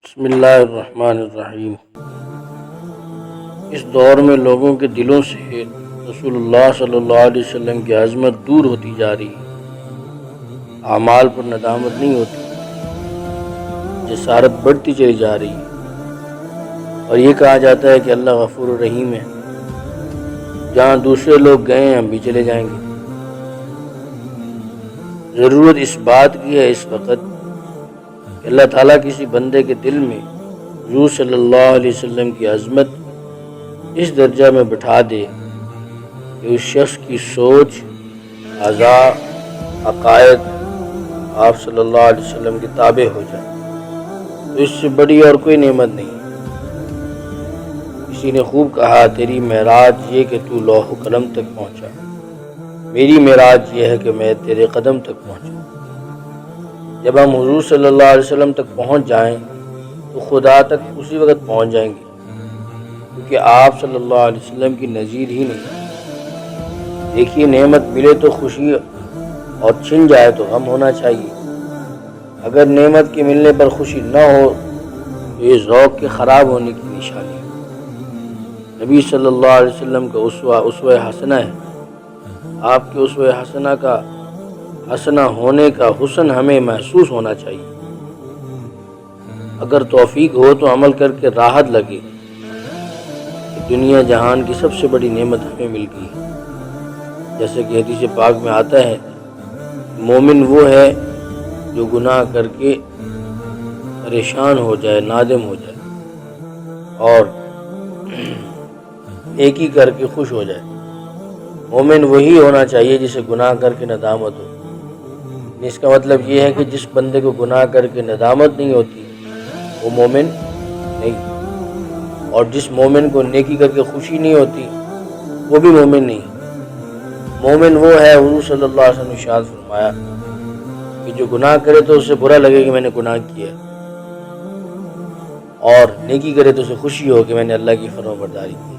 بسم اللہ الرحمن الرحیم۔ اس دور میں لوگوں کے دلوں سے رسول اللہ صلی اللہ علیہ وسلم کی عظمت دور ہوتی جا رہی ہے، اعمال پر ندامت نہیں ہوتی، جسارت بڑھتی چلی جا رہی ہے، اور یہ کہا جاتا ہے کہ اللہ غفور الرحیم ہے، جہاں دوسرے لوگ گئے ہم بھی چلے جائیں گے۔ ضرورت اس بات کی ہے اس وقت کہ اللہ تعالیٰ کسی بندے کے دل میں حضور صلی اللہ علیہ وسلم کی عظمت اس درجہ میں بٹھا دے کہ اس شخص کی سوچ، اعضاء، عقائد آپ صلی اللہ علیہ وسلم کے تابع ہو جائے، تو اس سے بڑی اور کوئی نعمت نہیں۔ کسی نے خوب کہا، تیری معراج یہ کہ تو لوح و قلم تک پہنچا، میری معراج یہ ہے کہ میں تیرے قدم تک پہنچا۔ جب ہم حضور صلی اللہ علیہ وسلم تک پہنچ جائیں تو خدا تک اسی وقت پہنچ جائیں گے، کیونکہ آپ صلی اللہ علیہ وسلم کی نظیر ہی نہیں۔ دیکھیے، نعمت ملے تو خوشی اور چھن جائے تو غم ہونا چاہیے۔ اگر نعمت کے ملنے پر خوشی نہ ہو تو یہ ذوق کے خراب ہونے کی نشانی ہے۔ نبی صلی اللہ علیہ وسلم کا اسوہ حسنہ ہے۔ آپ کے اسوہ حسنہ ہونے کا حسن ہمیں محسوس ہونا چاہیے۔ اگر توفیق ہو تو عمل کر کے راحت لگے کہ دنیا جہان کی سب سے بڑی نعمت ہمیں مل گئی، جیسے کہ حدیث پاک میں آتا ہے، مومن وہ ہے جو گناہ کر کے پریشان ہو جائے، نادم ہو جائے، اور نیکی کر کے خوش ہو جائے۔ مومن وہی ہونا چاہیے جسے گناہ کر کے ندامت ہو۔ اس کا مطلب یہ ہے کہ جس بندے کو گناہ کر کے ندامت نہیں ہوتی وہ مومن نہیں، اور جس مومن کو نیکی کر کے خوشی نہیں ہوتی وہ بھی مومن نہیں۔ مومن وہ ہے، حضور صلی اللہ علیہ وسلم نے ارشاد فرمایا کہ جو گناہ کرے تو اسے برا لگے کہ میں نے گناہ کیا، اور نیکی کرے تو اسے خوشی ہو کہ میں نے اللہ کی فرمانبرداری کی۔